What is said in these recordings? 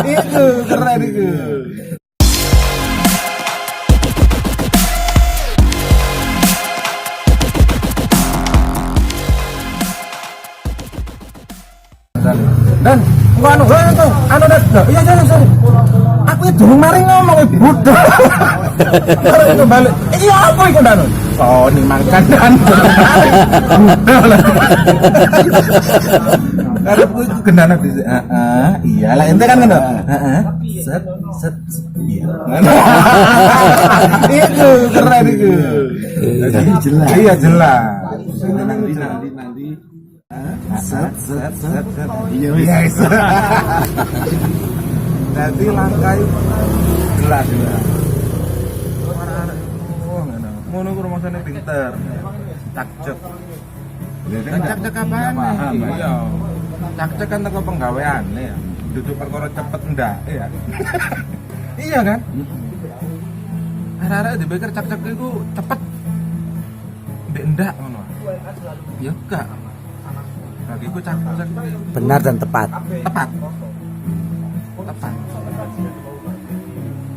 Itu keren itu. Dan anu tuh anu dah iya sorry aku itu mari ngomong bodoh itu balik iya apa itu dan oh nih makan dan karena aku itu gendana bisa iyalah ente kan set set iya itu keren itu jelas iya jelas nanti set iya nanti langkai gelas ngono ku rumasane pinter cakcek cakcek apaan iya cakcek kan teko penggawean ya duduk perkara cepet ndak ya iya kan arek-arek dipikir cakcek iku cepet ndek ndak ngono ya enggak bagiku cakcek benar dan tepat.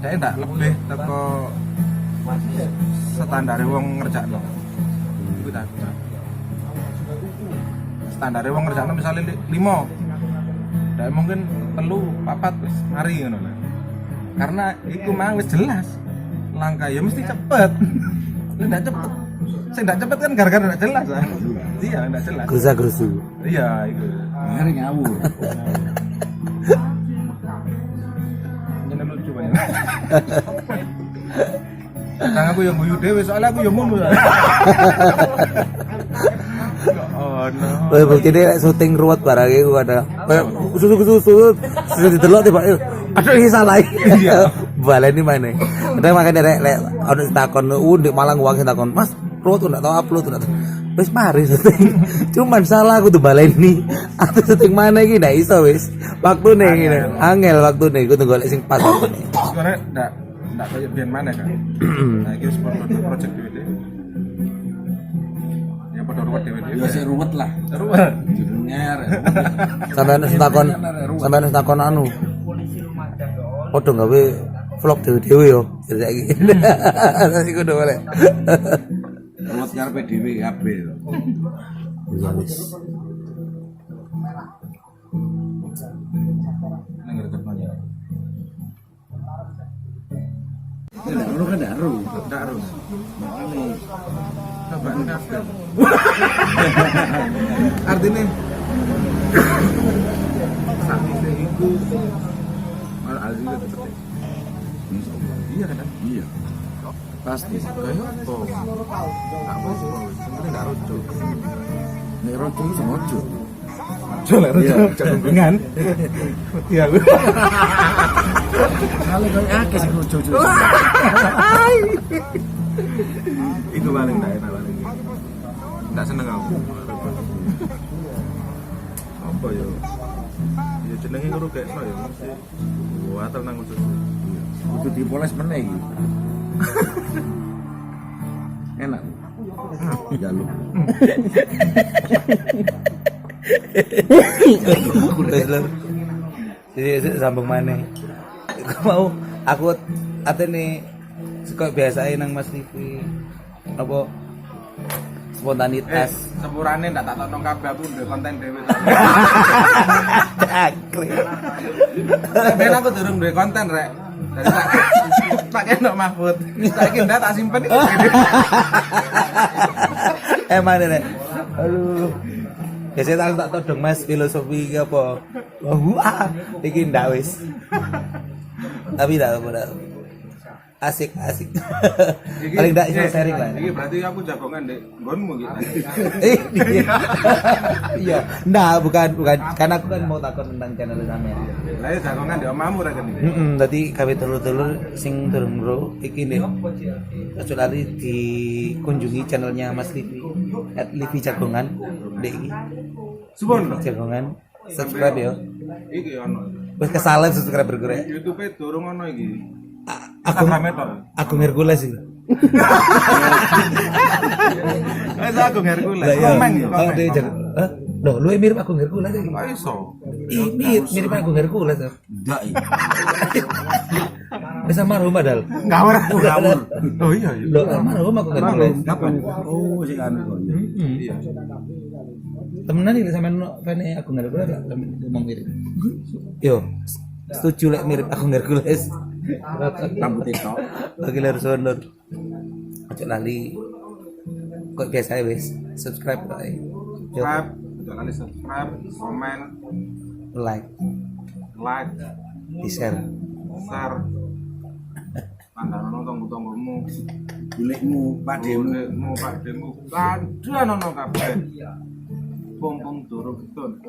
Saya enggak lebih teko standar wong ngerjakno. Iku ta. Standar wong ngerjakno misale 5. Ndak mungkin 3, 4 wis mari ngono lho. Karena iku mang wis jelas. Langkah ya mesti cepet. Nek ndak cepet. Sing ndak cepet kan gara-gara ndak jelas. Iya, ndak jelas. Gerusa-gerusu. Iya, iku. Ngeri ngawur. Jeneng lucu banget. Kadang aku yang guyu dhewe soalnya aku yang ngono. Oh no. Wah, bukti dia syuting ruwet barang iku ada. Susu sudah didelok tiba. Aduh iki salah. Iya. Baleni mana? Ada makane rek ono takon ndek Malang wong sing takon, "Mas, ruwet ndak tau upload ndak." Wis mari syuting. Cuman salah aku tuh baleni. Aku syuting mana iki ndak iso wis. Waktune ngene. Angel waktune iku tunggu golek sing pas. Sebenarnya ndak kayak biyen mana kan. Nah, iki wis project dhewe. Ya padha ruwet dhewe. Ya sik ruwet lah. Ruwet. Nyer. Sampeyan takon anu. Padha gawe vlog dhewe-dhewe yo. Saiki. Iku udah boleh. Ruwet karepe dhewe kabeh. Ya wis. Nang ngerti ya. Ndak ngono kan ndak ero. Ndak harus. Makane Coba ndaftar. Artinya sakit itu malah azim itu cepet. Iya kan? iya. Pasti. Kayak apa? Apa sih? Sebenarnya nggak rujuk. Nek rojo iku sengaja. Jual rujuk, jangan. Iya lu. Kali koyo akeh sing rojo. Itu paling nggak enak paling. Nggak seneng aku. Apa ya? Ya jenenge ngurus kayak no ya mesti. Wah tenang khusus. Kudu dipoles meneh iki. Enak. Jaluk. Jadi sambung mana? Aku atene suka biasain nang Mas TV apa spontanitas. Sepurane ndak tak tonton kabeh aku ndek konten dhewe. Ben aku durung duwe konten rek. Dari tak kena Mahfud. Saiki ndak tak simpen iki. Mana nek? Aduh. Biasanya tak todong Mas filosofi iki apa? Wah, iki ndak wis. Tapi ndak apa. Asik. Paling ndak iso sharing lah. Iki berarti aku jagongan ndek nggonmu gitu. Iya. Nah, bukan karena aku kan mau takon tentang channel sampean. Lah ya jagongan ndek omahmu ra kene. Dadi gawe dulur-dulur sing durung bro iki nih. Kecuali dikunjungi channelnya Mas Livi @Livi Jagongan ndek iki. Suwun lho. Jagongan subscribe ya. Iki ono. Wis kesalen subscriber gue. YouTube-e durung ono iki. Agung Hercules iki. Wes Agung Hercules. Komen yo. Oh, dia jago. Loh, lu mirip Agung Hercules iki. Kok iso? mirip aku Hercules. Enggak iya. Bisa marhum padahal. Ngawur. Ngawur. Oh iya iya. Loh, marhum aku Hercules. Kapan? Oh, sing anu kok. Iya. Temenan iki sampean fane aku Hercules lah ngomong mirip. Yo, setuju lek mirip aku Hercules. Rambut itu. Bagi ler sonor. Ojo lali. Kok biasa wis subscribe kok. Yo, Subscribe, jangan lupa subscribe, komen, like, like, share. share. Pandang tonggo-tonggomu, Bulikmu, pademu. bolehmu, pakdemu, ada nono kabeh. Pom turu betul.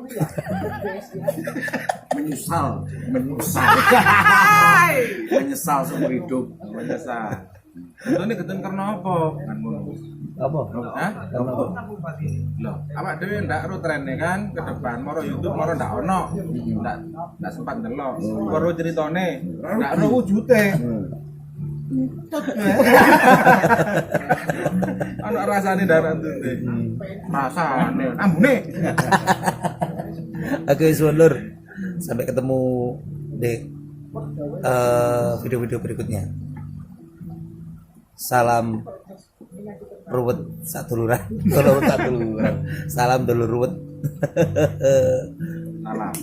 Menyesal. Menyesal seumur hidup. Menyesal. Ini ketemu karena apa? Kan ngono. Apa? Hah? Loh, awak dhewe ndak ro trene kan ke depan moro YouTube moro ndak ono. Ndak sempat ndelok. Karo ceritane, ndak ro wujute. Ono rasane darah tute. Rasane ambune. Oke, Sonor. Sampai ketemu di video-video berikutnya. Salam ruwet satuluran. Salam dulur ruwet. Salam.